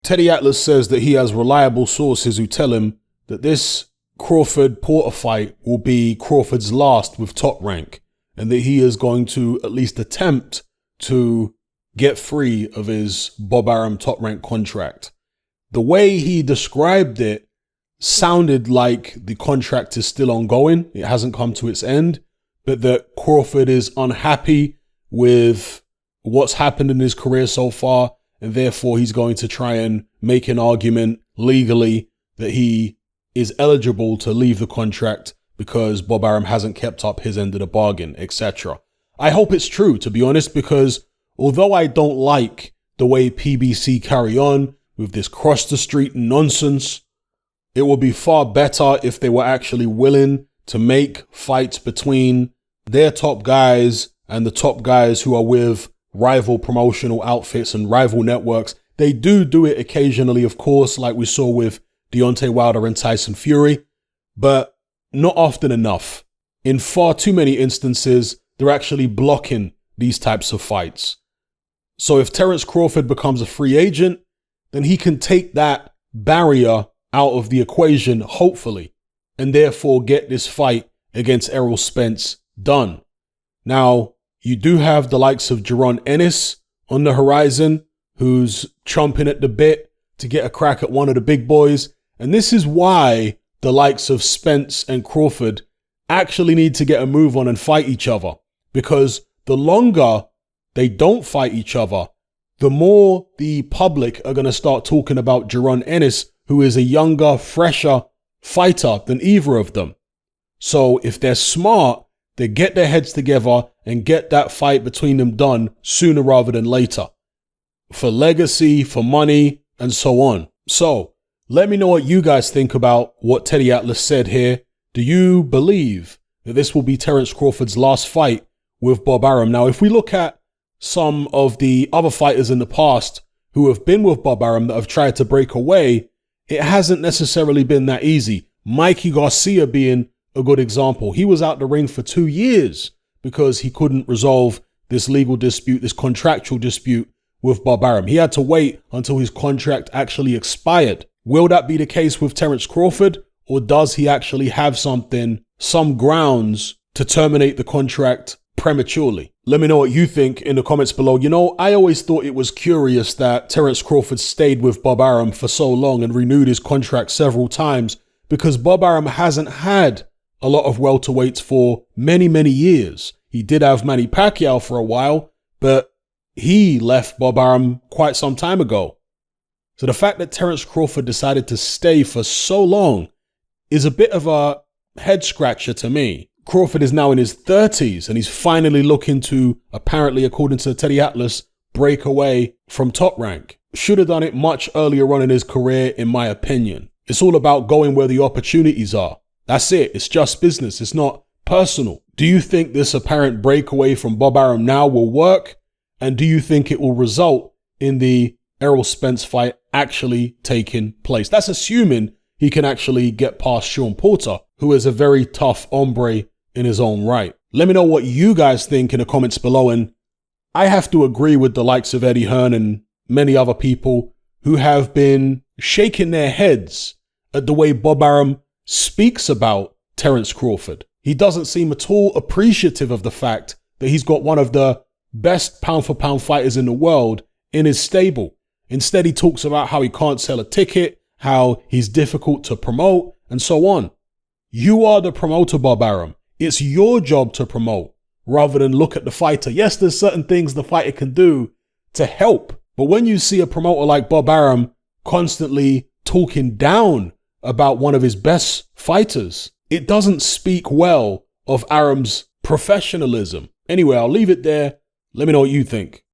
Teddy Atlas says that he has reliable sources who tell him that this Crawford-Porter fight will be Crawford's last with Top Rank, and that he is going to at least attempt to get free of his Bob Arum Top Rank contract. The way he described it sounded like the contract is still ongoing. It hasn't come to its end, but that Crawford is unhappy with what's happened in his career so far, and therefore he's going to try and make an argument legally that he is eligible to leave the contract because Bob Arum hasn't kept up his end of the bargain, etc. I hope it's true, to be honest, because although I don't like the way PBC carry on with this cross the street nonsense, it would be far better if they were actually willing to make fights between their top guys and the top guys who are with rival promotional outfits and rival networks. They do it occasionally, of course, like we saw with Deontay Wilder and Tyson Fury, but not often enough. In far too many instances, they're actually blocking these types of fights. So if Terence Crawford becomes a free agent, then he can take that barrier out of the equation, hopefully, and therefore get this fight against Errol Spence done. Now, you do have the likes of Jaron Ennis on the horizon, who's chomping at the bit to get a crack at one of the big boys. And this is why the likes of Spence and Crawford actually need to get a move on and fight each other. Because the longer they don't fight each other, the more the public are going to start talking about Jaron Ennis, who is a younger, fresher fighter than either of them. So if they're smart, they get their heads together and get that fight between them done sooner rather than later. For legacy, for money, and so on. So, let me know what you guys think about what Teddy Atlas said here. Do you believe that this will be Terence Crawford's last fight with Bob Arum? Now, if we look at some of the other fighters in the past who have been with Bob Arum that have tried to break away, it hasn't necessarily been that easy. Mikey Garcia being a good example. He was out the ring for 2 years because he couldn't resolve this legal dispute, this contractual dispute with Bob Arum. He had to wait until his contract actually expired. Will that be the case with Terence Crawford, or does he actually have some grounds to terminate the contract prematurely? Let me know what you think in the comments below. You know, I always thought it was curious that Terence Crawford stayed with Bob Arum for so long and renewed his contract several times, because Bob Arum hasn't had a lot of welterweights for many, many years. He did have Manny Pacquiao for a while, but he left Bob Arum quite some time ago. So the fact that Terence Crawford decided to stay for so long is a bit of a head scratcher to me. Crawford is now in his 30s and he's finally looking to, apparently according to Teddy Atlas, break away from Top Rank. Should have done it much earlier on in his career, in my opinion. It's all about going where the opportunities are. That's it. It's just business. It's not personal. Do you think this apparent breakaway from Bob Arum now will work? And do you think it will result in the Errol Spence fight actually taking place? That's assuming he can actually get past Sean Porter, who is a very tough hombre in his own right. Let me know what you guys think in the comments below. And I have to agree with the likes of Eddie Hearn and many other people who have been shaking their heads at the way Bob Arum speaks about Terence Crawford. He doesn't seem at all appreciative of the fact that he's got one of the best pound-for-pound fighters in the world in his stable. Instead, he talks about how he can't sell a ticket, how he's difficult to promote, and so on. You are the promoter, Bob Arum. It's your job to promote, rather than look at the fighter. Yes, there's certain things the fighter can do to help, but when you see a promoter like Bob Arum constantly talking down about one of his best fighters, it doesn't speak well of Arum's professionalism. Anyway, I'll leave it there. Let me know what you think.